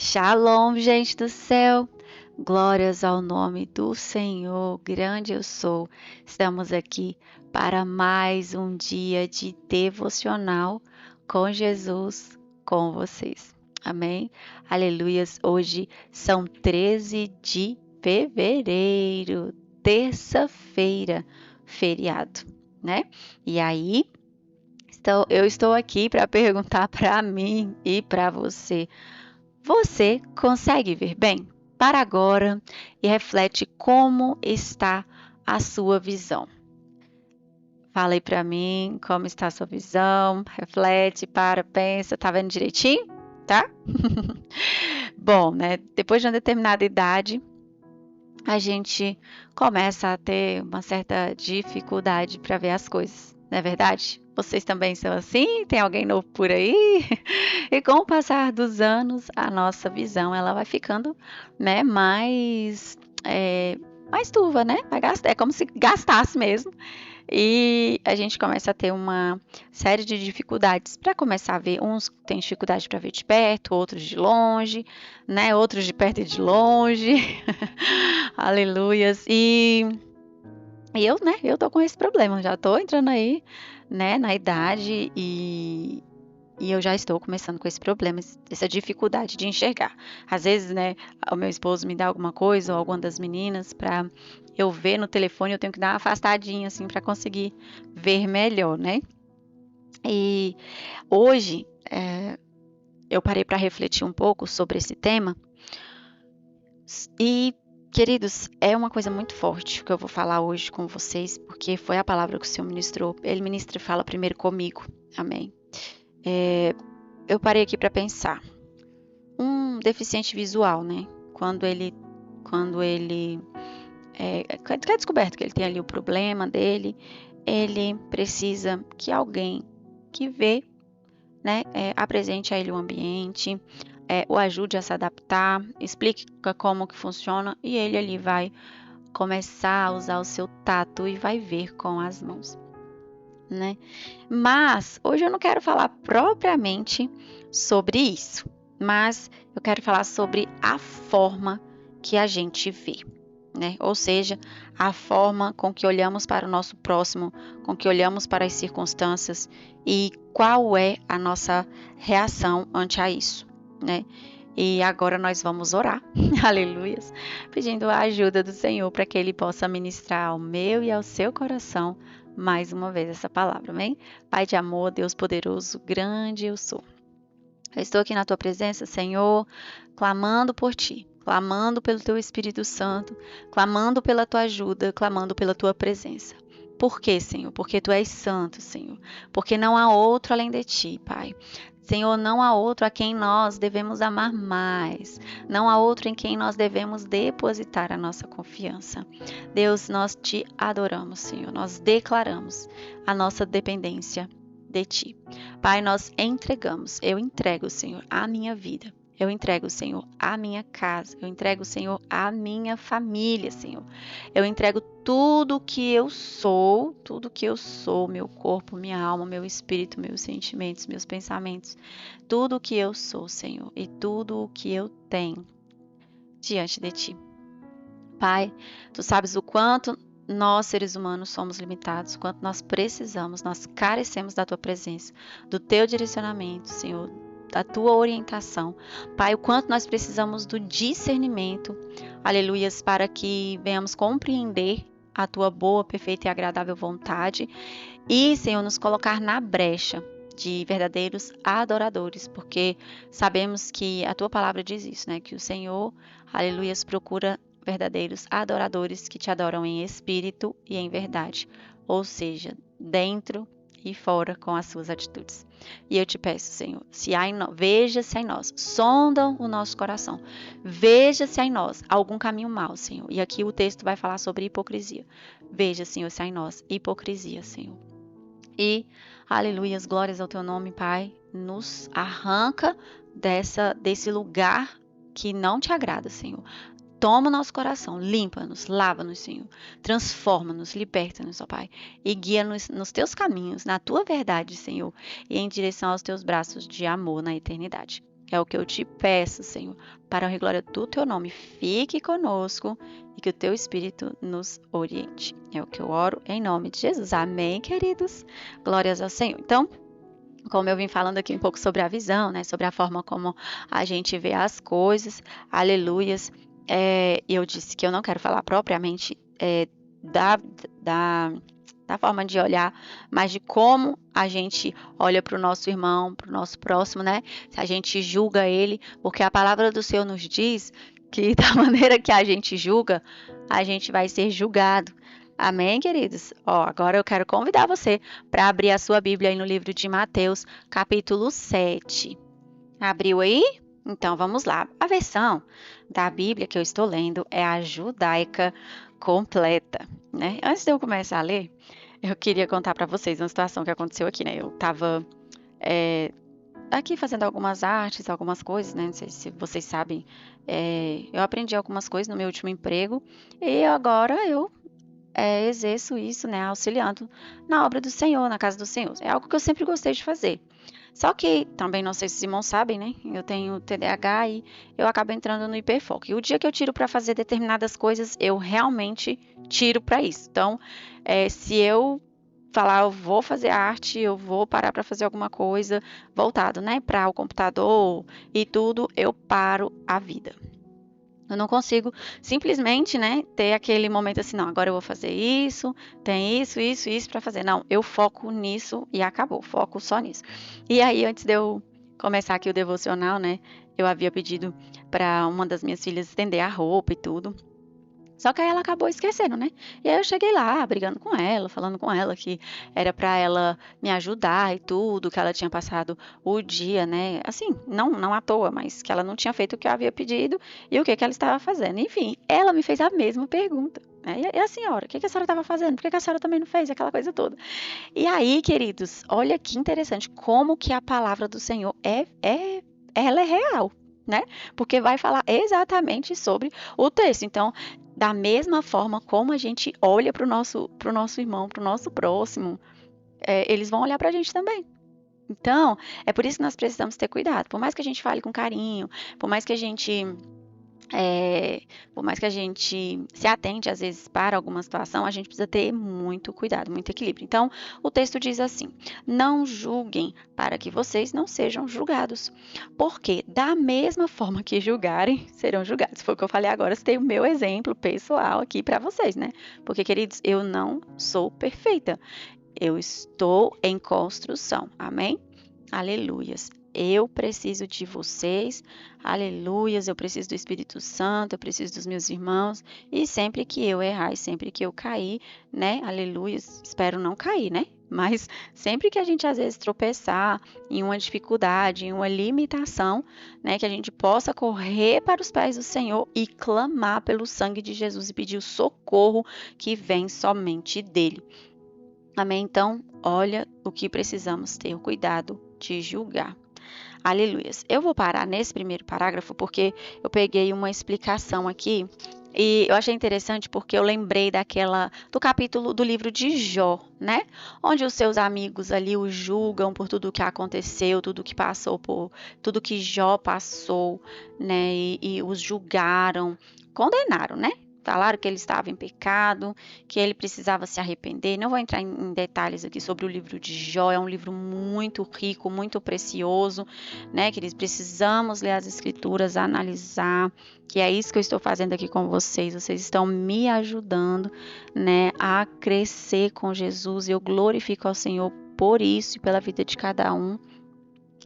Shalom, gente do céu. Glórias ao nome do Senhor, grande eu sou. Estamos aqui para mais um dia de devocional com Jesus, com vocês. Amém? Aleluias. Hoje são 13 de fevereiro, terça-feira, feriado, né? E aí, eu estou aqui para perguntar para mim e para você. Você consegue ver bem? Para agora e reflete como está a sua visão. Fala aí para mim como está a sua visão. Reflete, pensa, tá vendo direitinho? Tá? Bom, né? Depois de uma determinada idade, a gente começa a ter uma certa dificuldade para ver as coisas, não é verdade? Vocês também são assim? Tem alguém novo por aí? E com o passar dos anos, a nossa visão ela vai ficando, né, mais turva, né? É como se gastasse mesmo. E a gente começa a ter uma série de dificuldades para começar a ver. Uns têm dificuldade para ver de perto, outros de longe, né? Outros de perto e de longe. Aleluias. E eu, né? Eu tô com esse problema. Já tô entrando aí, né? Na idade e eu já estou começando com esse problema, essa dificuldade de enxergar. Às vezes, né, o meu esposo me dá alguma coisa ou alguma das meninas para eu ver no telefone, eu tenho que dar uma afastadinha assim para conseguir ver melhor, né? E hoje eu parei para refletir um pouco sobre esse tema e, queridos, é uma coisa muito forte que eu vou falar hoje com vocês, porque foi a palavra que o Senhor ministrou. Ele ministra e fala primeiro comigo. Amém. Eu parei aqui para pensar. Um deficiente visual, né? Quando ele é descoberto que ele tem ali o problema dele, ele precisa que alguém que vê, né, apresente a ele o ambiente, o ajude a se adaptar, explique como que funciona e ele ali vai começar a usar o seu tato e vai ver com as mãos, né? Mas hoje eu não quero falar propriamente sobre isso, mas eu quero falar sobre a forma que a gente vê, né? Ou seja, a forma com que olhamos para o nosso próximo, com que olhamos para as circunstâncias e qual é a nossa reação ante a isso, né? E agora nós vamos orar, aleluias, pedindo a ajuda do Senhor para que Ele possa ministrar ao meu e ao seu coração mais uma vez essa palavra, amém? Pai de amor, Deus poderoso, grande eu sou. Eu estou aqui na tua presença, Senhor, clamando por ti, clamando pelo teu Espírito Santo, clamando pela tua ajuda, clamando pela tua presença. Por quê, Senhor? Porque tu és santo, Senhor. Porque não há outro além de ti, Pai. Senhor, não há outro a quem nós devemos amar mais. Não há outro em quem nós devemos depositar a nossa confiança. Deus, nós te adoramos, Senhor. Nós declaramos a nossa dependência de ti. Pai, nós entregamos, eu entrego, Senhor, a minha vida. Eu entrego, Senhor, a minha casa. Eu entrego, Senhor, a minha família, Senhor. Eu entrego tudo que eu sou, meu corpo, minha alma, meu espírito, meus sentimentos, meus pensamentos, tudo que eu sou, Senhor, e tudo o que eu tenho diante de ti. Pai, tu sabes o quanto nós, seres humanos, somos limitados, o quanto nós precisamos, nós carecemos da tua presença, do teu direcionamento, Senhor, da tua orientação. Pai, o quanto nós precisamos do discernimento, aleluias, para que venhamos compreender a tua boa, perfeita e agradável vontade e, Senhor, nos colocar na brecha de verdadeiros adoradores, porque sabemos que a tua palavra diz isso, né? Que o Senhor, aleluias, procura verdadeiros adoradores que te adoram em espírito e em verdade, ou seja, dentro e fora com as suas atitudes. E eu te peço, Senhor, veja se há em nós, sonda o nosso coração, veja se há em nós algum caminho mau, Senhor. E aqui o texto vai falar sobre hipocrisia. Veja, Senhor, se há em nós hipocrisia, Senhor. E, aleluias, glórias ao teu nome, Pai, nos arranca desse lugar que não te agrada, Senhor. Toma o nosso coração, limpa-nos, lava-nos, Senhor. Transforma-nos, liberta-nos, ó Pai. E guia-nos nos teus caminhos, na tua verdade, Senhor. E em direção aos teus braços de amor na eternidade. É o que eu te peço, Senhor, para a honra e glória do teu nome. Fique conosco e que o teu Espírito nos oriente. É o que eu oro em nome de Jesus. Amém, queridos? Glórias ao Senhor. Então, como eu vim falando aqui um pouco sobre a visão, né? Sobre a forma como a gente vê as coisas. Aleluias. Eu disse que eu não quero falar propriamente da, da forma de olhar, mas de como a gente olha para o nosso irmão, para o nosso próximo, né? Se a gente julga ele, porque a palavra do Senhor nos diz que da maneira que a gente julga, a gente vai ser julgado. Amém, queridos? Agora eu quero convidar você para abrir a sua Bíblia aí no livro de Mateus, capítulo 7. Abriu aí? Então vamos lá. A versão da Bíblia que eu estou lendo é a judaica completa, né? Antes de eu começar a ler, eu queria contar para vocês uma situação que aconteceu aqui, né? Eu estava aqui fazendo algumas artes, algumas coisas, né? Não sei se vocês sabem, eu aprendi algumas coisas no meu último emprego e agora eu exerço isso, né? Auxiliando na obra do Senhor, na casa do Senhor. É algo que eu sempre gostei de fazer. Só que, também não sei se os irmãos sabem, né? Eu tenho TDAH e eu acabo entrando no hiperfoco. E o dia que eu tiro para fazer determinadas coisas, eu realmente tiro para isso. Então, se eu falar, eu vou fazer arte, eu vou parar para fazer alguma coisa voltado, né, para o computador e tudo, eu paro a vida. Eu não consigo simplesmente, né, ter aquele momento assim, não, agora eu vou fazer isso, tem isso para fazer. Não, eu foco nisso e acabou, foco só nisso. E aí, antes de eu começar aqui o devocional, né, eu havia pedido para uma das minhas filhas estender a roupa e tudo. Só que aí ela acabou esquecendo, né? E aí eu cheguei lá, brigando com ela, falando com ela que era pra ela me ajudar e tudo, que ela tinha passado o dia, né? Assim, não à toa, mas que ela não tinha feito o que eu havia pedido e o que que ela estava fazendo. Enfim, ela me fez a mesma pergunta, né? E a senhora, o que que a senhora estava fazendo? Por que que a senhora também não fez aquela coisa toda? E aí, queridos, olha que interessante como que a palavra do Senhor ela é real, né? Porque vai falar exatamente sobre o texto. Então, da mesma forma como a gente olha para o nosso irmão, para o nosso próximo, eles vão olhar para a gente também. Então, é por isso que nós precisamos ter cuidado. Por mais que a gente fale com carinho, por mais que a gente se atente às vezes para alguma situação, a gente precisa ter muito cuidado, muito equilíbrio. Então, o texto diz assim: não julguem para que vocês não sejam julgados, porque da mesma forma que julgarem, serão julgados. Foi o que eu falei agora, citei o meu exemplo pessoal aqui para vocês, né? Porque, queridos, eu não sou perfeita. Eu estou em construção. Amém? Aleluias. Eu preciso de vocês, aleluias, eu preciso do Espírito Santo, eu preciso dos meus irmãos, e sempre que eu errar, e sempre que eu cair, né, aleluias, espero não cair, né, mas sempre que a gente às vezes tropeçar em uma dificuldade, em uma limitação, né, que a gente possa correr para os pés do Senhor e clamar pelo sangue de Jesus e pedir o socorro que vem somente dele. Amém? Então, olha o que precisamos ter o cuidado de julgar. Aleluias. Eu vou parar nesse primeiro parágrafo porque eu peguei uma explicação aqui e eu achei interessante porque eu lembrei do capítulo do livro de Jó, né? Onde os seus amigos ali o julgam por tudo que aconteceu, tudo que passou tudo que Jó passou, né? E os julgaram, condenaram, né? Falaram que ele estava em pecado, que ele precisava se arrepender. Não vou entrar em detalhes aqui sobre o livro de Jó, é um livro muito rico, muito precioso, né, queridos? Precisamos ler as escrituras, analisar, que é isso que eu estou fazendo aqui com vocês. Vocês estão me ajudando, né, a crescer com Jesus. Eu glorifico ao Senhor por isso e pela vida de cada um.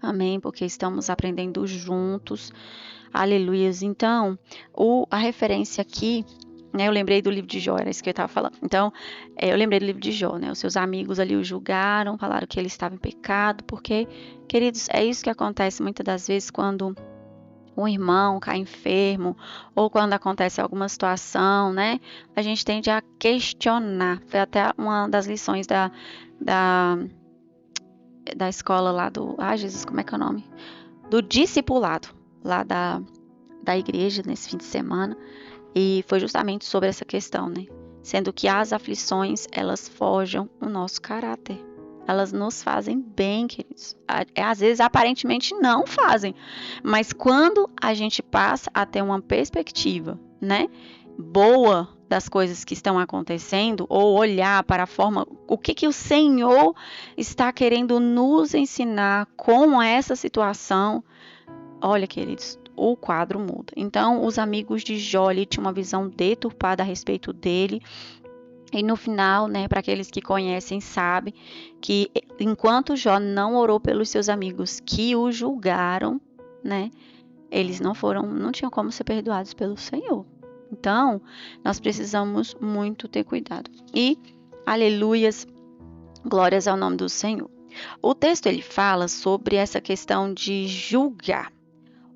Amém, porque estamos aprendendo juntos. Aleluias. Então, a referência aqui, né, eu lembrei do livro de Jó, era isso que eu estava falando. Então, eu lembrei do livro de Jó, né? Os seus amigos ali o julgaram, falaram que ele estava em pecado, porque, queridos, é isso que acontece muitas das vezes quando um irmão cai enfermo ou quando acontece alguma situação, né? A gente tende a questionar. Foi até uma das lições da escola lá Jesus, como é que é o nome? Do discipulado, lá da igreja nesse fim de semana, e foi justamente sobre essa questão, né? Sendo que as aflições, elas forjam o nosso caráter. Elas nos fazem bem, queridos. Às vezes, aparentemente, não fazem. Mas quando a gente passa a ter uma perspectiva, né, boa das coisas que estão acontecendo, ou olhar para a forma, o que o Senhor está querendo nos ensinar com essa situação, olha, queridos, o quadro muda. Então, os amigos de Jó tinham uma visão deturpada a respeito dele. E no final, né, para aqueles que conhecem, sabem que enquanto Jó não orou pelos seus amigos que o julgaram, né, eles não tinham como ser perdoados pelo Senhor. Então, nós precisamos muito ter cuidado. E, aleluias, glórias ao nome do Senhor. O texto ele fala sobre essa questão de julgar.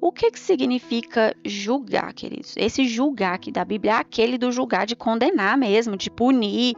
O que significa julgar, queridos? Esse julgar aqui da Bíblia é aquele do julgar, de condenar mesmo, de punir,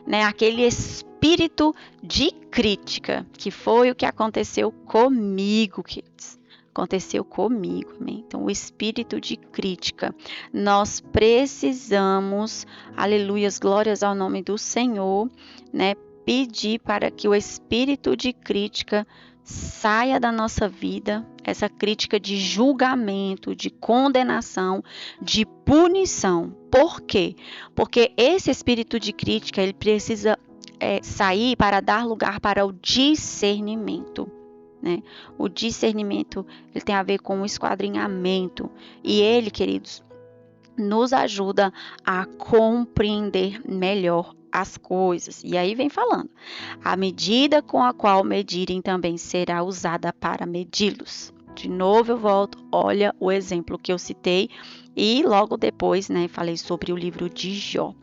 né? Aquele espírito de crítica, que foi o que aconteceu comigo, queridos. Aconteceu comigo, amém? Então, o espírito de crítica. Nós precisamos, aleluias, glórias ao nome do Senhor, né? Pedir para que o espírito de crítica saia da nossa vida, essa crítica de julgamento, de condenação, de punição. Por quê? Porque esse espírito de crítica, ele precisa sair para dar lugar para o discernimento. Né? O discernimento, ele tem a ver com o esquadrinhamento. E ele, queridos, nos ajuda a compreender melhor as coisas. E aí vem falando, a medida com a qual medirem também será usada para medi-los. De novo eu volto, olha o exemplo que eu citei e logo depois, né, falei sobre o livro de Jó.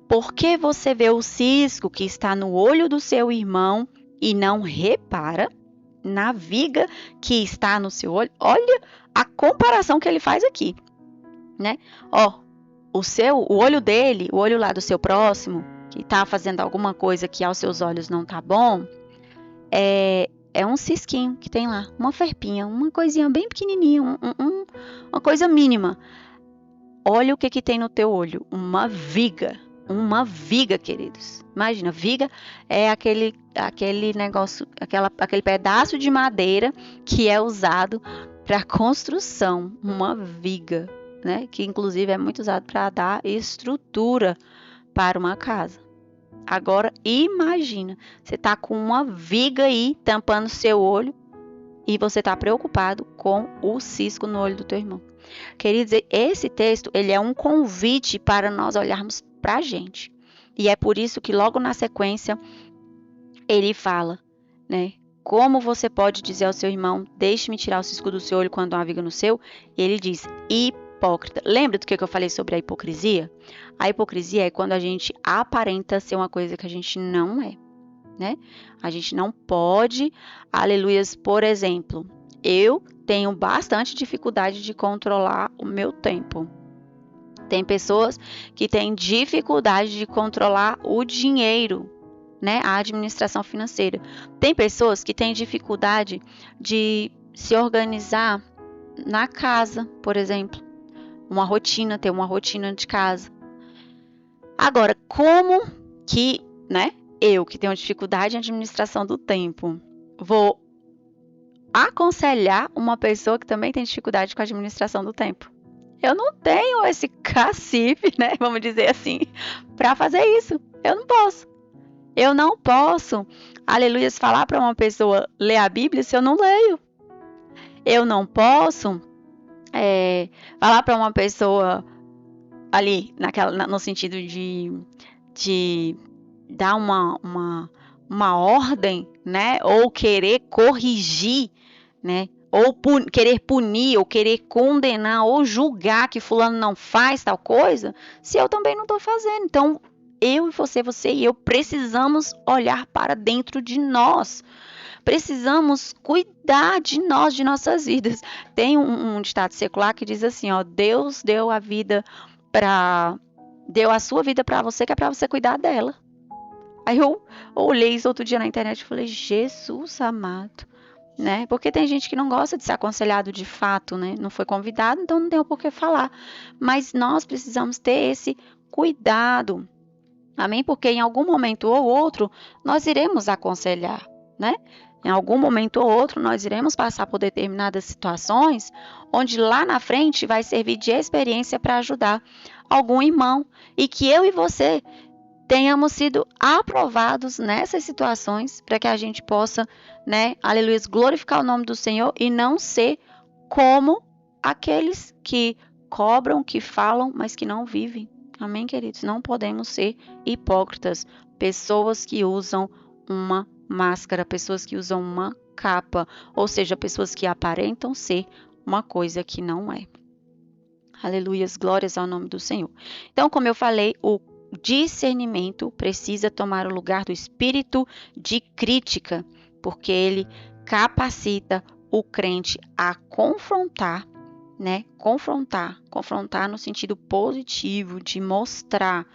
Por que você vê o cisco que está no olho do seu irmão e não repara na viga que está no seu olho? Olha a comparação que ele faz aqui, né? Ó, o olho dele, o olho lá do seu próximo, que está fazendo alguma coisa que aos seus olhos não tá bom, é um cisquinho que tem lá, uma ferpinha, uma coisinha bem pequenininha, uma coisa mínima. Olha o que tem no teu olho, uma viga, queridos. Imagina, viga é aquele negócio, aquele pedaço de madeira que é usado para construção, uma viga, né? Que inclusive é muito usado para dar estrutura para uma casa. Agora, imagina, você tá com uma viga aí tampando seu olho e você tá preocupado com o cisco no olho do teu irmão. Queridos, esse texto, ele é um convite para nós olharmos para a gente. E é por isso que logo na sequência, ele fala, né? Como você pode dizer ao seu irmão, deixe-me tirar o cisco do seu olho quando há uma viga no seu? E ele diz, hipócrita. Lembra do que eu falei sobre a hipocrisia? A hipocrisia é quando a gente aparenta ser uma coisa que a gente não é, né? A gente não pode, aleluias, por exemplo, eu tenho bastante dificuldade de controlar o meu tempo. Tem pessoas que têm dificuldade de controlar o dinheiro, né? A administração financeira. Tem pessoas que têm dificuldade de se organizar na casa, por exemplo. Ter uma rotina de casa. Agora, como que, né, eu que tenho dificuldade em administração do tempo, vou aconselhar uma pessoa que também tem dificuldade com a administração do tempo? Eu não tenho esse cacife, né, vamos dizer assim, para fazer isso. Eu não posso. Eu não posso, aleluias, falar para uma pessoa ler a Bíblia se eu não leio. Eu não posso falar para uma pessoa ali, no sentido de dar uma ordem, né? Ou querer corrigir, né? Ou querer punir, ou querer condenar, ou julgar que fulano não faz tal coisa, se eu também não estou fazendo. Então, eu e você e eu precisamos olhar para dentro de nós. Precisamos cuidar de nós, de nossas vidas. Tem um ditado secular que diz assim, ó, Deus deu a sua vida para você, que é para você cuidar dela. Aí eu olhei isso outro dia na internet e falei, Jesus amado, né? Porque tem gente que não gosta de ser aconselhado de fato, né? Não foi convidado, então não tem o porquê falar. Mas nós precisamos ter esse cuidado. Amém? Porque em algum momento ou outro nós iremos aconselhar, né? Em algum momento ou outro nós iremos passar por determinadas situações onde lá na frente vai servir de experiência para ajudar algum irmão e que eu e você tenhamos sido aprovados nessas situações para que a gente possa, né, aleluia, glorificar o nome do Senhor e não ser como aqueles que cobram, que falam, mas que não vivem. Amém, queridos? Não podemos ser hipócritas, pessoas que usam uma máscara, pessoas que usam uma capa, ou seja, pessoas que aparentam ser uma coisa que não é. Aleluias, glórias ao nome do Senhor. Então, como eu falei, o discernimento precisa tomar o lugar do espírito de crítica, porque ele capacita o crente a confrontar, né? Confrontar no sentido positivo, de mostrar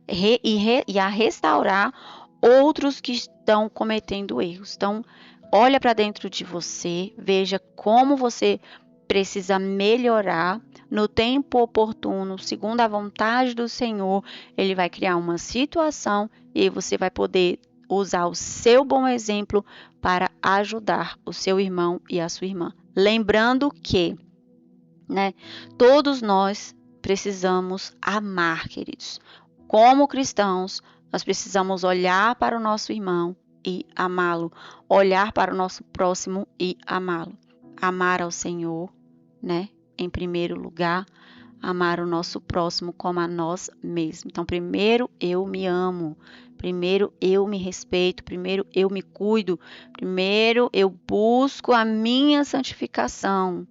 e a restaurar outros que estão cometendo erros. Então, olha para dentro de você, veja como você precisa melhorar no tempo oportuno, segundo a vontade do Senhor. Ele vai criar uma situação e você vai poder usar o seu bom exemplo para ajudar o seu irmão e a sua irmã. Lembrando que, né, todos nós precisamos amar, queridos. Como cristãos, nós precisamos olhar para o nosso irmão e amá-lo, olhar para o nosso próximo e amá-lo. Amar ao Senhor, né? Em primeiro lugar, amar o nosso próximo como a nós mesmos. Então, primeiro eu me amo, primeiro eu me respeito, primeiro eu me cuido, primeiro eu busco a minha santificação.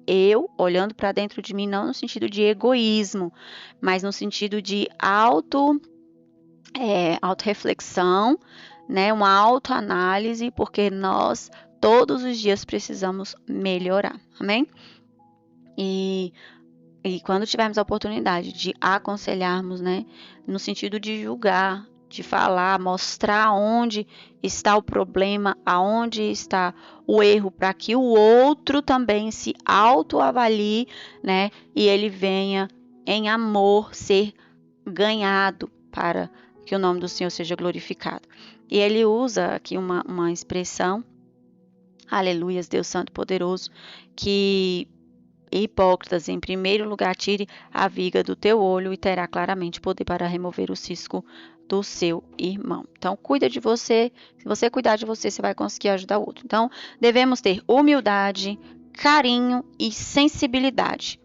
Eu olhando para dentro de mim, não no sentido de egoísmo, mas no sentido de autorreflexão, né? Uma autoanálise, porque nós todos os dias precisamos melhorar, amém? E quando tivermos a oportunidade de aconselharmos, né, no sentido de julgar, de falar, mostrar onde está o problema, aonde está o erro, para que o outro também se autoavalie, né, e ele venha em amor ser ganhado para que o nome do Senhor seja glorificado. E ele usa aqui uma expressão, aleluias, Deus Santo Poderoso, que hipócritas, em primeiro lugar, tire a viga do teu olho e terá claramente poder para remover o cisco do seu irmão. Então, cuida de você. Se você cuidar de você, você vai conseguir ajudar o outro. Então, devemos ter humildade, carinho e sensibilidade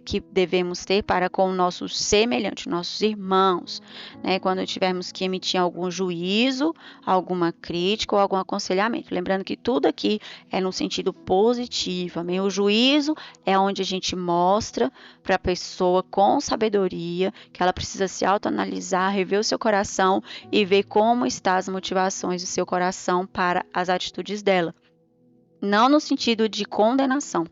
que devemos ter para com nossos semelhantes, nossos irmãos, né? Quando tivermos que emitir algum juízo, alguma crítica ou algum aconselhamento. Lembrando que tudo aqui é no sentido positivo, amém? O juízo é onde a gente mostra para a pessoa com sabedoria que ela precisa se autoanalisar, rever o seu coração e ver como estão as motivações do seu coração para as atitudes dela. Não no sentido de condenação.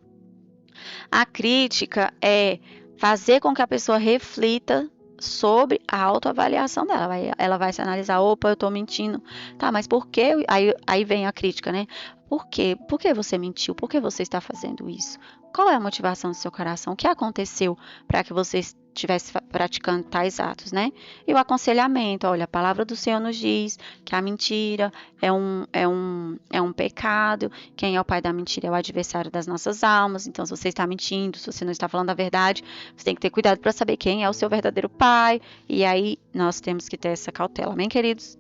A crítica é fazer com que a pessoa reflita sobre a autoavaliação dela. Ela vai se analisar, opa, eu tô mentindo. Tá, mas por que? Aí vem a crítica, né? Por quê? Por que você mentiu? Por que você está fazendo isso? Qual é a motivação do seu coração? O que aconteceu para que você estivesse praticando tais atos, né? E o aconselhamento, olha, a palavra do Senhor nos diz que a mentira é um pecado. Quem é o pai da mentira é o adversário das nossas almas. Então, se você está mentindo, se você não está falando a verdade, você tem que ter cuidado para saber quem é o seu verdadeiro pai. E aí, nós temos que ter essa cautela, amém, queridos?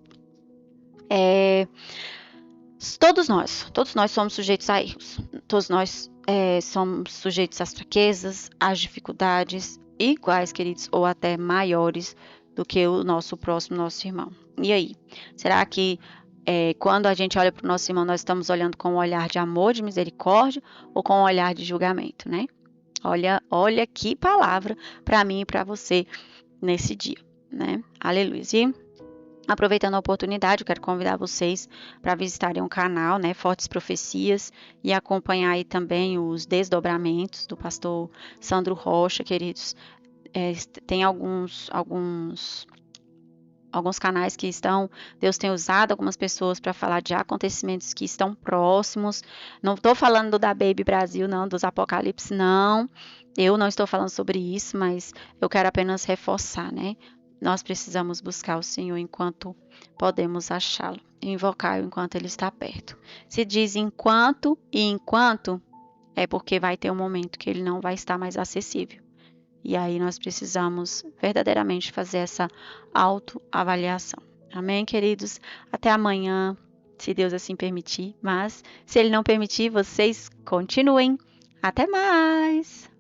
Todos nós somos sujeitos a erros. Todos nós somos sujeitos às fraquezas, às dificuldades, iguais, queridos, ou até maiores do que o nosso próximo, nosso irmão. E aí? Será que quando a gente olha para o nosso irmão, nós estamos olhando com um olhar de amor, de misericórdia, ou com um olhar de julgamento, né? Olha que palavra para mim e para você nesse dia, né? Aleluia. E aproveitando a oportunidade, eu quero convidar vocês para visitarem o canal, né, Fortes Profecias, e acompanhar aí também os desdobramentos do pastor Sandro Rocha, queridos. Tem alguns canais que Deus tem usado algumas pessoas para falar de acontecimentos que estão próximos. Não estou falando da Baby Brasil, não, dos Apocalipse, não. Eu não estou falando sobre isso, mas eu quero apenas reforçar, né? nós precisamos buscar o Senhor enquanto podemos achá-lo, invocá-lo enquanto ele está perto. Se diz enquanto e enquanto, é porque vai ter um momento que ele não vai estar mais acessível. E aí nós precisamos verdadeiramente fazer essa autoavaliação. Amém, queridos? Até amanhã, se Deus assim permitir. Mas, se Ele não permitir, vocês continuem. Até mais!